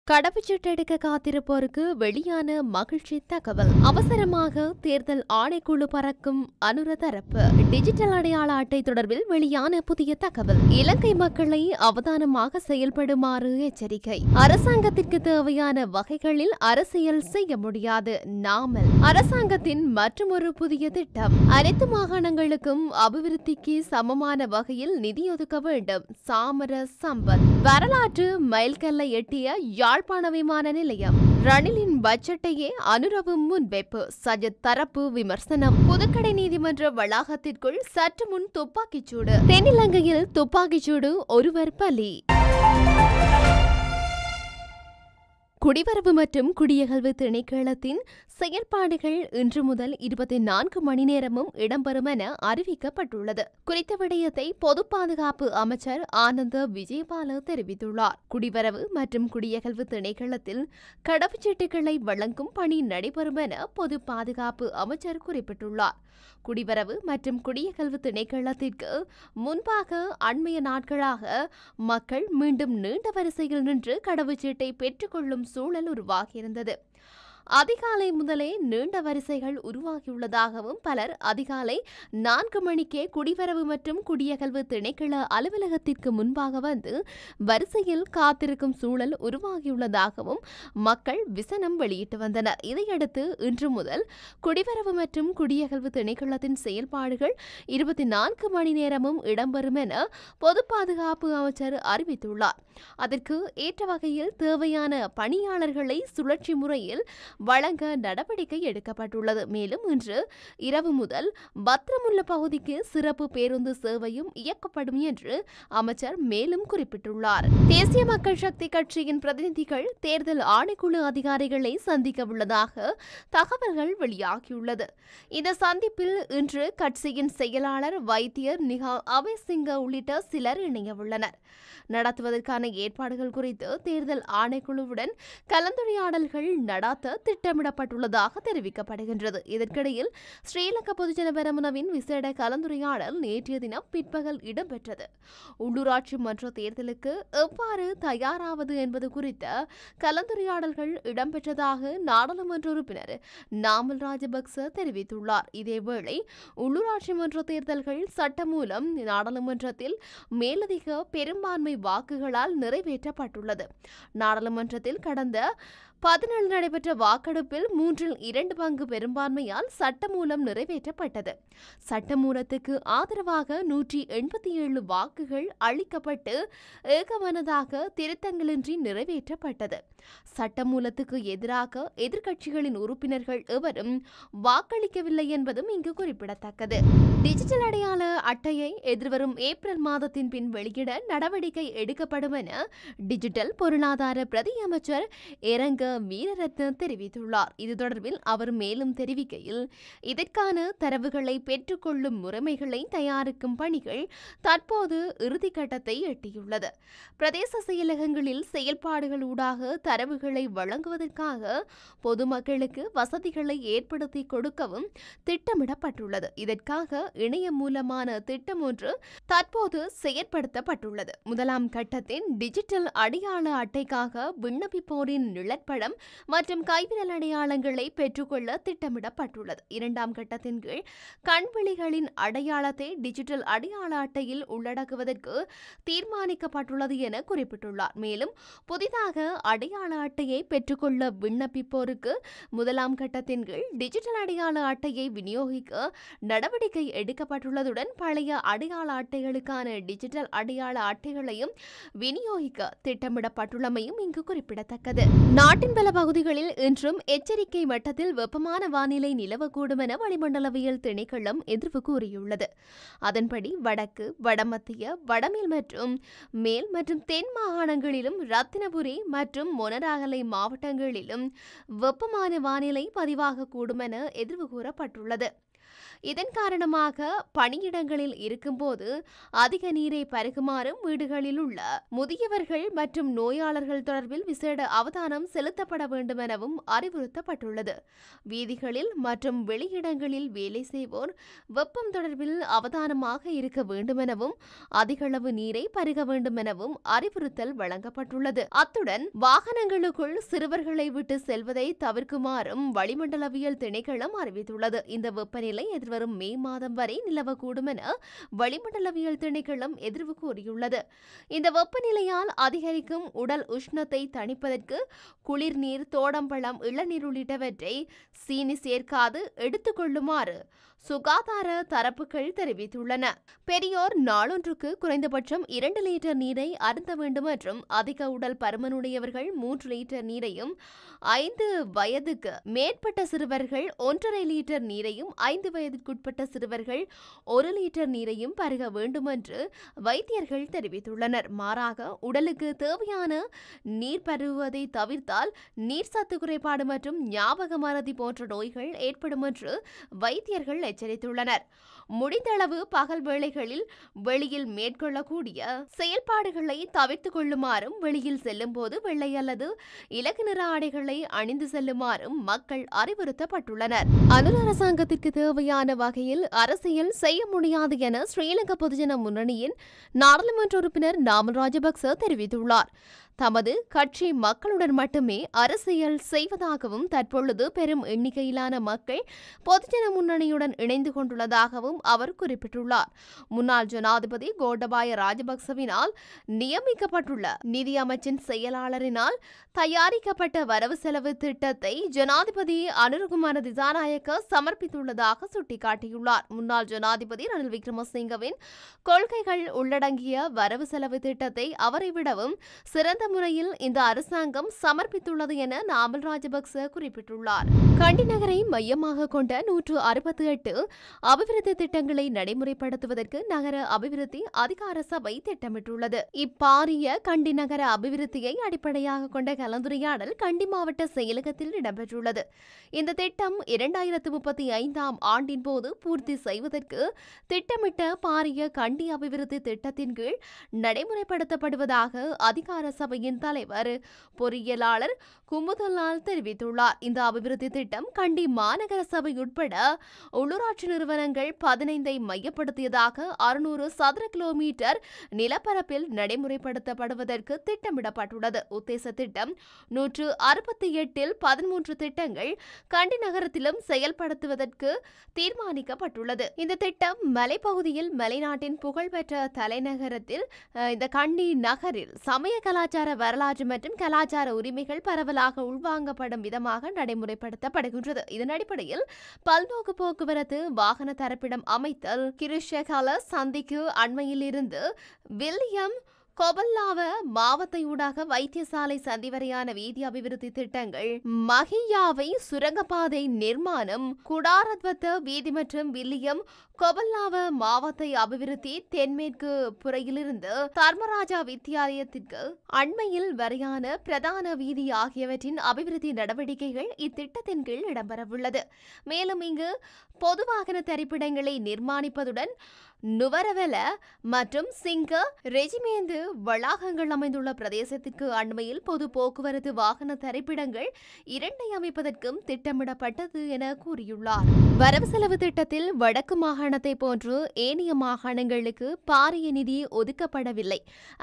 கடவுச்சீட்டு எடுக்க காத்திருப்போருக்கு வெளியான மகிழ்ச்சி தகவல். அவசரமாக தேர்தல் ஆணைக்குழு பறக்கும் அனுர தரப்பு. டிஜிட்டல் அடையாள அட்டை தொடர்பில் வெளியான புதிய தகவல். இலங்கை மக்களை அவதானமாக செயல்படுமாறு எச்சரிக்கை. அரசாங்கத்திற்கு தேவையான வகைகளில் அரசியல் செய்ய முடியாது. நாமல் அரசாங்கத்தின் மற்றொரு புதிய திட்டம். அனைத்து மாகாணங்களுக்கும் அபிவிருத்திக்கு சமமான வகையில் நிதி ஒதுக்க வேண்டும். சாமர சம்பத். வரலாற்று மைல்கல்லை எட்டிய யாழ்ப்பாண விமான நிலையம். ரணிலின் பட்ஜெட்டையே அனுரவு முன்வைப்பு. சஜித் தரப்பு விமர்சனம். புதுக்கடை நீதிமன்ற வளாகத்திற்குள் சற்று முன் துப்பாக்கிச்சூடு. தென்னிலங்கையில் துப்பாக்கிச்சூடு, ஒருவர் பலி. குடிவரவு மற்றும் குடியகல்வு திணைக்களத்தின் செயற்பாடுகள் இன்று முதல் 24 மணி நேரமும் இடம்பெறும் என அறிவிக்கப்பட்டுள்ளது. குறித்த விடயத்தை பொது பாதுகாப்பு அமைச்சர் ஆனந்த விஜயபால தெரிவித்துள்ளார். குடிவரவு மற்றும் குடியகல்வு திணைக்களத்தில் கடவுச்சீட்டுகளை வழங்கும் பணி நடைபெறும் என பொது பாதுகாப்பு அமைச்சர் குறிப்பிட்டுள்ளார். குடிவரவு மற்றும் குடியகல்வு திணைக்களத்திற்கு முன்பாக அண்மைய நாட்களாக மக்கள் மீண்டும் நீண்ட வரிசையில் நின்று கடவுச்சீட்டை பெற்றுக்கொள்ளும் சூழல் உருவாகியிருந்தது. அதிகாலை முதலே நீண்ட வரிசைகள் உருவாகியுள்ளதாகவும் பலர் அதிகாலை 4 மணிக்கே குடிவரவு மற்றும் குடியகல்வு திணைக்கள அலுவலகத்திற்கு முன்பாக வந்து வரிசையில் காத்திருக்கும் சூழல் உருவாகியுள்ளதாகவும் மக்கள் விசனம் வெளியிட்டு வந்தனர். இதையடுத்து இன்று முதல் குடிவரவு மற்றும் குடியகல்வு திணைக்களத்தின் செயல்பாடுகள் 24 மணி நேரமும் இடம்பெறும் என பொது பாதுகாப்பு அமைச்சர் அறிவித்துள்ளார். அதற்கு ஏற்ற வகையில் தேவையான பணியாளர்களை சுழற்சி முறையில் வழங்க நடவடிக்கை எடுக்கப்பட்டுள்ளது. மேலும் இன்று இரவு முதல் பத்திரமுள்ள பகுதிக்கு சிறப்பு பேருந்து சேவையும் இயக்கப்படும் என்று அமைச்சர் மேலும் குறிப்பிட்டுள்ளார். தேசிய மக்கள் சக்தி கட்சியின் பிரதிநிதிகள் தேர்தல் ஆணைக்குழு அதிகாரிகளை சந்திக்க உள்ளதாக தகவல்கள் வெளியாகியுள்ளது. இந்த சந்திப்பில் இன்று கட்சியின் செயலாளர் வைத்தியர் நிஹால் அபேசிங்க உள்ளிட்ட சிலர் இணையவுள்ளனர். நடத்துவதற்கான ஏற்பாடுகள் குறித்து தேர்தல் ஆணைக்குழுவுடன் கலந்துரையாடல்கள் நடாத்த திட்டமிடப்பட்டுள்ளதாக தெரிவிக்கப்படுகின்றது. இதற்கிடையில் ஸ்ரீலங்கா பொதுஜன பெரமுனவின் விசேட கலந்துரையாடல் நேற்றைய தினம் பிற்பகல் இடம்பெற்றது. உள்ளூராட்சி மன்ற தேர்தலுக்கு எவ்வாறு தயாராவது என்பது குறித்த கலந்துரையாடல்கள் இடம்பெற்றதாக நாடாளுமன்ற உறுப்பினர் நாமல் ராஜபக்ச தெரிவித்துள்ளார். இதேவேளை உள்ளூராட்சி மன்ற தேர்தல்கள் சட்டமூலம் நாடாளுமன்றத்தில் மேலதிக பெரும்பான்மை வாக்குகளால் நிறைவேற்றப்பட்டுள்ளது. நாடாளுமன்றத்தில் கடந்த 17 நடைபெற்ற வாக்கெடுப்பில் 3/2 பங்கு பெரும்பான்மையால் சட்டமூலம் நிறைவேற்றப்பட்டது. சட்டமூலத்துக்கு ஆதரவாக 187 வாக்குகள் அளிக்கப்பட்டு ஏகமனதாக திருத்தங்களின்றி நிறைவேற்றப்பட்டது. சட்டமூலத்துக்கு எதிராக எதிர்க்கட்சிகளின் உறுப்பினர்கள் எவரும் வாக்களிக்கவில்லை என்பதும் இங்கு குறிப்பிடத்தக்கது. டிஜிட்டல் அடையாள அட்டையை எதிர்வரும் ஏப்ரல் மாதத்தின் பின் வெளியிட நடவடிக்கை எடுக்கப்படும் என டிஜிட்டல் பொருளாதார பிரதி அமைச்சர் இரங்க வீரரத்ன தெரிவித்துள்ளார். இது தொடர்பில் அவர் மேலும் தெரிவிக்கையில், இதற்கான தரவுகளை பெற்றுக்கொள்ளும் முறைமைகளை தயாரிக்கும் பணிகள் தற்போது இறுதிக்கட்டத்தை எட்டியுள்ளது. பிரதேச செயலகங்களில் செயல்பாடுகள் ஊடாக தரவுகளை வழங்குவதற்காக பொதுமக்களுக்கு வசதிகளை ஏற்படுத்தி கொடுக்கவும் திட்டமிடப்பட்டுள்ளது. இதற்காக இணையம் மூலமான திட்டம் ஒன்று தற்போது செயற்படுத்தப்பட்டுள்ளது. முதலாம் கட்டத்தின் டிஜிட்டல் அடையாள அட்டைக்காக விண்ணப்பிப்போரின் நிழற்படம் மற்றும் கைவிரல் அடையாளங்களை பெற்றுக்கொள்ள திட்டமிடப்பட்டுள்ளது. இரண்டாம் கட்டத்தின் கீழ் கண்விழிகளின் அடையாளத்தை டிஜிட்டல் அடையாள அட்டையில் உள்ளடக்குவதற்கு தீர்மானிக்கப்பட்டுள்ளது என குறிப்பிட்டுள்ளார். மேலும் புதிதாக அடையாள அட்டையை பெற்றுக்கொள்ள விண்ணப்பிப்போருக்கு முதலாம் கட்டத்தின் கீழ் டிஜிட்டல் அடையாள அட்டையை விநியோகிக்க நடவடிக்கை எடுக்கப்பட்டுள்ளதுடன் பழைய அடையாள அட்டைகளுக்கான டிஜிட்டல் அடையாள அட்டைகளையும் விநியோகிக்க திட்டமிடப்பட்டுள்ளமையும் இங்கு குறிப்பிடத்தக்கது. நாட்டின் பல பகுதிகளில் இன்றும் எச்சரிக்கை மட்டத்தில் வெப்பமான வானிலை நிலவக்கூடும் என வளிமண்டலவியல் திணைக்களம் எதிர்வு கூறியுள்ளது. அதன்படி வடக்கு, வடமத்திய, வடமேல் மற்றும் மேல் மற்றும் தென் மாகாணங்களிலும் ரத்தினபுரி மற்றும் மொனராகலை மாவட்டங்களிலும் வெப்பமான வானிலை பதிவாகக்கூடும் என எதிர்வு கூறப்பட்டுள்ளது. இதன் காரணமாக பணியிடங்களில் இருக்கும்போது அதிக நீரை பருகுமாறும் வீடுகளில் உள்ள முதியவர்கள் மற்றும் நோயாளர்கள் தொடர்பில் விசேட அவதானம் செலுத்தப்பட வேண்டும் எனவும் அறிவுறுத்தப்பட்டுள்ளது. வீதிகளில் மற்றும் வெளியிடங்களில் வேலை செய்வோர் வெப்பம் தொடர்பில் அவதானமாக இருக்க வேண்டும் எனவும் அதிகளவு நீரை பருக வேண்டும் எனவும் அறிவுறுத்தல் வழங்கப்பட்டுள்ளது. அத்துடன் வாகனங்களுக்குள் சிறுவர்களை விட்டு செல்வதை தவிர்க்குமாறும் வளிமண்டலவியல் திணைக்களம் அறிவித்துள்ளது. இந்த வெப்பநிலை எதிர்வரும் மே மாதம் வரை நிலவக்கூடும் என வளிமண்டலவியல் திணைக்களம் எதிர்வு கூறியுள்ளது. இந்த வெப்பநிலையால் அதிகரிக்கும் உடல் உஷ்ணத்தை தணிப்பதற்கு குளிர்நீர், தோடம்பழம், இளநீர் உள்ளிட்டவற்றை சீனி சேர்க்காது எடுத்துக்கொள்ளுமாறு சுகாதார தரப்புகள் தெரிவித்துள்ளன. பெரியோர் நாளொன்றுக்கு குறைந்தபட்சம் 2 லிட்டர் நீரை அருந்த வேண்டும் என்றும் அதிக உடல் பருமனுடையவர்கள் 3 லிட்டர் நீரையும் 5 வயதுக்கு மேற்பட்ட சிறுவர்கள் 1.5 லிட்டர் நீரையும் 5 வயதுக்குட்பட்ட சிறுவர்கள் 1 லிட்டர் நீரையும் பருக வேண்டும் என்று வைத்தியர்கள் தெரிவித்துள்ளனர். மாறாக உடலுக்கு தேவையான நீர் பருகுவதை தவிர்த்தால் நீர்சத்து குறைபாடு மற்றும் ஞாபக மறதி போன்ற நோய்கள் ஏற்படும் என்று வைத்தியர்கள் எச்சரித்துள்ளனர். முடிந்தளவு பகல் வேளைகளில் வெளியில் மேற்கொள்ளக்கூடிய செயல்பாடுகளை தவிர்த்துக் கொள்ளுமாறும் வெளியில் செல்லும் போது வெள்ளை அல்லது இலகு நிற ஆடைகளை அணிந்து செல்லுமாறும் மக்கள் அறிவுறுத்தப்பட்டுள்ளனர். அனுர அரசாங்கத்திற்கு தேவையான வகையில் அரசியல் செய்ய முடியாது என ஸ்ரீலங்கா பொதுஜன முன்னணியின் நாடாளுமன்ற உறுப்பினர் நாமல் ராஜபக்ச தெரிவித்துள்ளார். தமது கட்சி மக்களுடன் மட்டுமே அரசியல் செய்வதாகவும் தற்பொழுது பெரும் எண்ணிக்கையிலான மக்கள் பொதுஜன முன்னணியுடன் இணைந்து கொண்டுள்ளதாகவும் அவர் குறிப்பிட்டுள்ளார். முன்னாள் ஜனாதிபதி கோட்டபாய ராஜபக்சவினால் நியமிக்கப்பட்டுள்ள நிதி அமைச்சின் செயலாளரினால் தயாரிக்கப்பட்ட வரவு செலவு திட்டத்தை ஜனாதிபதி அனுரகுமார திசாநாயக்க சமர்ப்பித்துள்ளதாக சுட்டிக்காட்டியுள்ளார். முன்னாள் ஜனாதிபதி ரணில் விக்ரமசிங்கவின் கொள்கைகள் உள்ளடங்கிய வரவு செலவு திட்டத்தை அவரை விடவும் சிறந்த முறையில் இந்த அரசாங்கம் சமர்ப்பித்துள்ளது என நாமல் ராஜபக்ச குறிப்பிட்டுள்ளார். கண்டி நகரை மையமாக கொண்ட 168 அபிவிருத்தி திட்டங்களை நடைமுறைப்படுத்துவதற்கு நகர அபிவிருத்தி அதிகார சபை திட்டமிட்டுள்ளது. இப்பாரிய கண்டி நகர அபிவிருத்தியை அடிப்படையாக கொண்ட கலந்துரையாடல் கண்டி மாவட்ட செயலகத்தில் இடம்பெற்றுள்ளது. இந்த திட்டம் 2035ஆம் ஆண்டின் போது பூர்த்தி செய்வதற்கு திட்டமிட்ட பாரிய கண்டி அபிவிருத்தி திட்டத்தின் கீழ் நடைமுறைப்படுத்தப்படுவதாக அதிகார சபையின் தலைவர் பொறியியலாளர் குமுதலால் தெரிவித்துள்ளார். இந்த அபிவிருத்தி திட்டம் கண்டி மாநகர சபை உட்பட உள்ளூராட்சி நிறுவனங்கள் 15ஐ மையப்படுத்தியதாக 600 சதுர கிலோமீட்டர் நிலப்பரப்பில் நடைமுறைப்படுத்தப்படுவதற்கு திட்டமிடப்பட்டுள்ளது. உத்தேச திட்டம் 168இல் 13 திட்டங்கள் கண்டி நகரத்திலும் செயல்படுத்துவதற்கு தீர்மானிக்கப்பட்டுள்ளது. இந்த திட்டம் மலைப்பகுதியில் மலைநாட்டின் புகழ்பெற்ற தலைநகரத்தில் இந்த கண்டி நகரில் சமய கலாச்சார வரலாற்று மற்றும் கலாச்சார உரிமைகள் பரவலாக உள்வாங்கப்படும் விதமாக நடைமுறைப்படுத்தப்படுகின்றது. இதன் அடிப்படையில் பல்நோக்கு போக்குவரத்து வாகன தரப்பிடம் அமைத்தல், கிருஷகால சந்திக்கு அண்மையில் இருந்து வில்லியம் கொபல்லாவ மாவத்தையூடாக வைத்தியசாலை சந்தி வரையான வீதி அபிவிருத்தி திட்டங்கள், மஹியாவை சுரங்கப்பாதை நிர்மாணம், குடாரத்வத்த வீதி மற்றும் வில்லியம் கொபல்லாவ மாவத்தை அபிவிருத்தி, தென்மேற்கு புறையிலிருந்து தர்மராஜா வித்தியாலயத்திற்கு அண்மையில் வரையான பிரதான வீதி ஆகியவற்றின் அபிவிருத்தி நடவடிக்கைகள் இத்திட்டத்தின் கீழ் இடம்பெறவுள்ளது. மேலும் இங்கு பொது வாகன தரிப்பிடங்களை நிர்மாணிப்பதுடன் நுவரவெல மற்றும் சிங்க ரெஜிமேந்து வளாகங்கள் அமைந்துள்ள பிரதேசத்திற்கு அண்மையில் பொது போக்குவரத்து வாகன தரிப்பிடங்கள் 2 அமைப்பதற்கும் திட்டமிடப்பட்டது என கூறியுள்ளார். வரவு செலவு திட்டத்தில் வடக்கு மாகாணத்தை போன்று ஏனைய மாகாணங்களுக்கு பாரிய நிதி ஒதுக்கப்படவில்லை.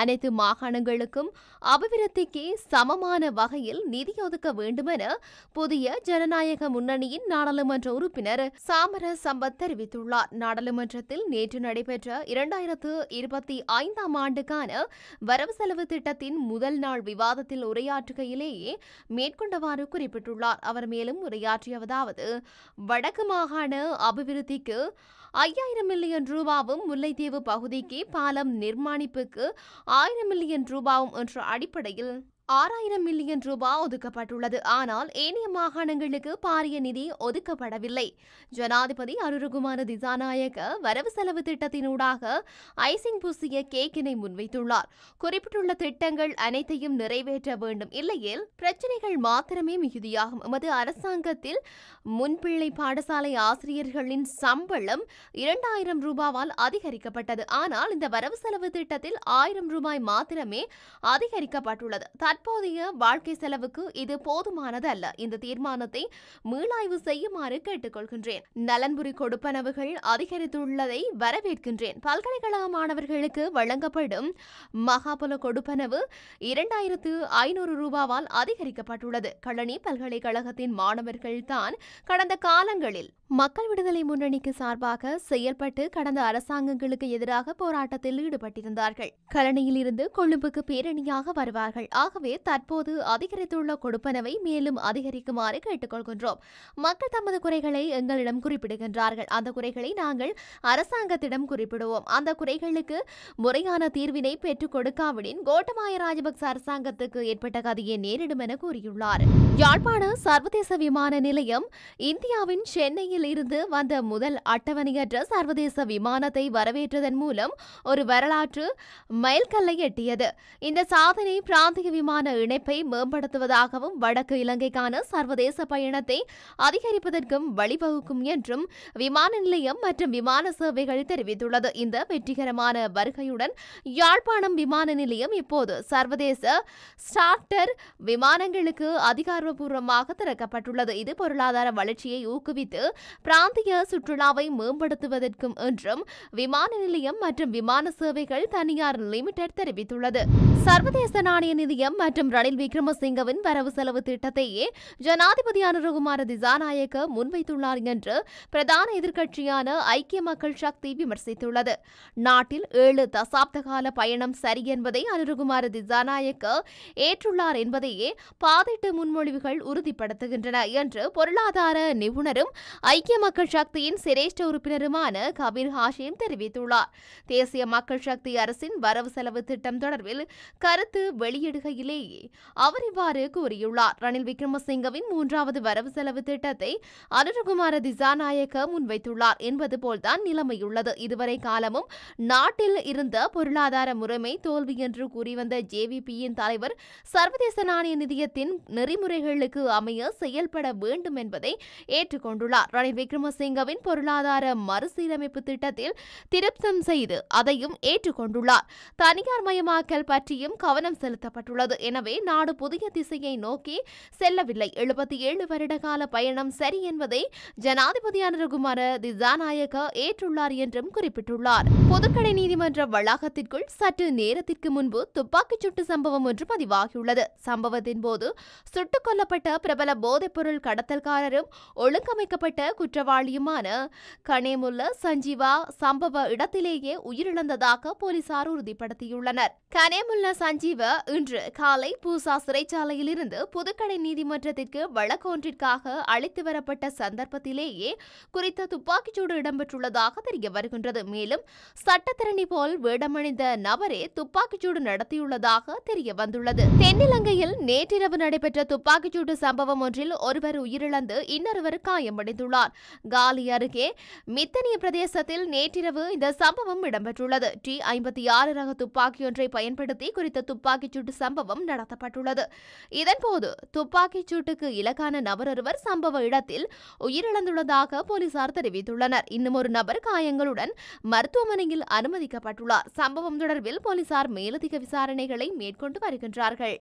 அனைத்து மாகாணங்களுக்கும் அபிவிருத்திக்கு சமமான வகையில் நிதி ஒதுக்க வேண்டுமென புதிய ஜனநாயக முன்னணியின் நாடாளுமன்ற உறுப்பினர் சாமர சம்பத் தெரிவித்துள்ளார். நாடாளுமன்றத்தில் நேற்று நடைபெற்ற 2025ஆம் ஆண்டுக்கான வரவு செலவு திட்டத்தின் முதல் நாள் விவாதத்தில் உரையாற்றுகையிலேயே மேற்கொண்டவாறு குறிப்பிட்டுள்ளார். அவர் மேலும் உரையாற்றியதாவது, வடக்கு மாகாண அபிவிருத்திக்கு 5000 மில்லியன் ரூபாவும், முல்லைத்தீவு பகுதிக்கு பாலம் நிர்மாணிப்புக்கு 1000 மில்லியன் ரூபாவும் என்ற அடிப்படையில் 6,000 மில்லியன் ரூபாய் ஒதுக்கப்பட்டுள்ளது. ஆனால் ஏனைய மாகாணங்களுக்கு பாரிய நிதி ஒதுக்கப்படவில்லை. ஜனாதிபதி அனுரகுமார திசாநாயக்க வரவு செலவு திட்டத்தினூடாக ஐசிங் பூசிய கேக்கினை முன்வைத்துள்ளார். குறிப்பிட்டுள்ள திட்டங்கள் அனைத்தையும் நிறைவேற்ற வேண்டும், இல்லையேல் பிரச்சினைகள் மாத்திரமே மிகுதியாகும். எமது அரசாங்கத்தில் முன்பிள்ளை பாடசாலை ஆசிரியர்களின் சம்பளம் 2,000 ரூபாவால் அதிகரிக்கப்பட்டது. ஆனால் இந்த வரவு செலவு திட்டத்தில் 1,000 ரூபாய் மாத்திரமே அதிகரிக்கப்பட்டுள்ளது. தற்போதைய வாழ்க்கை செலவுக்கு இது போதுமானது அல்ல. இந்த தீர்மானத்தை மீளாய்வு செய்யுமாறு கேட்டுக்கொள்கின்றேன். நலன்புரி கொடுப்பனவுகள் அதிகரித்துள்ளதை வரவேற்கின்றேன். பல்கலைக்கழக மாணவர்களுக்கு வழங்கப்படும் மகாபல கொடுப்பனவு 2,500 ரூபாவால் அதிகரிக்கப்பட்டுள்ளது. களனி பல்கலைக்கழகத்தின் மாணவர்கள் தான் கடந்த காலங்களில் மக்கள் விடுதலை முன்னணிக்கு சார்பாக செயல்பட்டு கடந்த அரசாங்கங்களுக்கு எதிராக போராட்டத்தில் ஈடுபட்டிருந்தார்கள். களனியில் இருந்து கொழும்புக்கு பேரணியாக வருவார்கள். ஆகவே தற்போது அதிகரித்துள்ள கொடுப்பனவை மேலும் அதிகரிக்குமாறு கேட்டுக்கொள்கின்றோம். மக்கள் தமது குறைகளை எங்களிடம் குறிப்பிடுகின்றார்கள். அந்த குறைகளை நாங்கள் அரசாங்கத்திடம் குறிப்பிடுவோம். அந்த குறைகளுக்கு முறையான தீர்வினை பெற்றுக் கொடுக்காவிடின் கோட்டபாய ராஜபக்ச அரசாங்கத்துக்கு ஏற்பட்ட கதியை நேரிடும் என கூறியுள்ளார். யாழ்ப்பாண சர்வதேச விமான நிலையம் இந்தியாவின் சென்னையில் இருந்து வந்த முதல் அட்டவணையற்ற சர்வதேச விமானத்தை வரவேற்றதன் மூலம் ஒரு வரலாற்று மைல்கல்லை எட்டியது. இந்த சாதனை பிராந்திய விமான இணைப்பை மேம்படுத்துவதாகவும் வடக்கு இலங்கைக்கான சர்வதேச பயணத்தை அதிகரிப்பதற்கும் வழிவகுக்கும் என்றும் விமான நிலையம் மற்றும் விமான சேவைகள் தெரிவித்துள்ளது. இந்த வெற்றிகரமான வருகையுடன் யாழ்ப்பாணம் விமான நிலையம் இப்போது சர்வதேச சார்ட்டர் விமானங்களுக்கு அதிகாரப்பூர்வமாக திறக்கப்பட்டுள்ளது. இது பொருளாதார வளர்ச்சியை ஊக்குவித்து பிராந்திய சுற்றுலாவை மேம்படுத்துவதற்கும் என்றும் விமான நிலையம் மற்றும் விமான சேவைகள் தனியார் லிமிடெட் தெரிவித்துள்ளது. சர்வதேச நாணய நிதியம் மற்றும் ரணில் விக்ரமசிங்கவின் வரவு செலவு திட்டத்தையே ஜனாதிபதி அனுரகுமார திசாநாயக்க முன்வைத்துள்ளார் என்று பிரதான எதிர்க்கட்சியான ஐக்கிய மக்கள் சக்தி விமர்சித்துள்ளது. நாட்டில் 7 தசாப்த கால பயணம் சரி என்பதை அனுரகுமார திசாநாயக்க ஏற்றுள்ளார் என்பதையே பாதிட்டு முன்மொழிவுகள் உறுதிப்படுத்துகின்றன என்று பொருளாதார நிபுணரும் ஐக்கிய மக்கள் சக்தியின் சிரேஷ்ட உறுப்பினருமான கபீர் ஹாஷிம் தெரிவித்துள்ளார். தேசிய மக்கள் சக்தி அரசின் வரவு செலவு திட்டம் தொடர்பில் கருத்து வெளியிடுகையிலேயே அவர் இவ்வாறு கூறியுள்ளார். ரணில் விக்ரமசிங்கவின் 3வது வரவு செலவு திட்டத்தை அனுரகுமார திசாநாயக்க முன்வைத்துள்ளார் என்பது போல்தான் நிலைமையுள்ளது. இதுவரை காலமும் நாட்டில் இருந்த பொருளாதார முறைமை தோல்வி என்று கூறி வந்த ஜேவிபியின் தலைவர் சர்வதேச நாணய நிதியத்தின் நெறிமுறைகளுக்கு அமைய செயல்பட வேண்டும் என்பதை ஏற்றுக்கொண்டுள்ளார். ரணில் விக்ரமசிங்கவின் பொருளாதார மறுசீரமைப்பு திட்டத்தில் திருத்தம் செய்து அதையும் ஏற்றுக்கொண்டுள்ளார். தனியார் மயமாக்கல் பற்றியும் கவனம் செலுத்தப்பட்டுள்ளது. எனவே நாடு புதிய திசையை நோக்கி செல்லவில்லை. 77 வருட கால பயணம் சரி என்பதை ஜனாதிபதி அனுரகுமார திசாநாயக்க ஏற்றுள்ளார் என்றும் குறிப்பிட்டுள்ளார். புதுக்கடை நீதிமன்ற வளாகத்திற்குள் சற்று நேரத்திற்கு முன்பு துப்பாக்கிச் சூட்டு சம்பவம் ஒன்று பதிவாகியுள்ளது. சம்பவத்தின் போது சுட்டுக் கொல்லப்பட்ட பிரபல போதைப்பொருள் கடத்தல்காரரும் ஒழுங்கமைக்கப்பட்ட குற்றவாளியுமான கனேமுல்ல சஞ்சீவா சம்பவ இடத்திலேயே உயிரிழந்ததாக போலீசார் உறுதிப்படுத்தியுள்ளனர். கனேமுல்ல சஞ்சீவ இன்று காலை பூசா சிறைச்சாலையில் இருந்து புதுக்கடை நீதிமன்றத்திற்கு வழக்கொன்றிற்காக அழைத்து வரப்பட்ட சந்தர்ப்பத்திலேயே குறித்த துப்பாக்கிச்சூடு இடம்பெற்றுள்ளதாக தெரிய வருகின்றது. மேலும் சட்டத்திரணி போல் வேடமணிந்த நபரே துப்பாக்கிச்சூடு நடத்தியுள்ளதாக தெரிய வந்துள்ளது. தென்னிலங்கையில் நேற்றிரவு நடைபெற்ற துப்பாக்கிச்சூடு சம்பவம் ஒன்றில் ஒருவர் உயிரிழந்து இன்னொருவர் காயமடைந்துள்ளார். காலி அருகே மித்தனிய பிரதேசத்தில் நேற்றிரவு இந்த சம்பவம் இடம்பெற்றுள்ளது. T56 ரக துப்பாக்கியொன்றை பயன்படுத்தி குறித்த துப்பாக்கிச்சூட்டு சம்பவம் நடத்தப்பட்டுள்ளது. இதன்போது துப்பாக்கிச் சூட்டுக்கு இலக்கான நபர் ஒருவர் சம்பவ இடத்தில் உயிரிழந்துள்ளதாக போலீசார் தெரிவித்துள்ளனர். இன்னும் ஒரு நபர் காயங்களுடன் மருத்துவமனையில் அனுமதிக்கப்பட்டுள்ளார். சம்பவம் தொடர்பில் போலீசார் மேலதிக விசாரணைகளை மேற்கொண்டு வருகின்றார்கள்.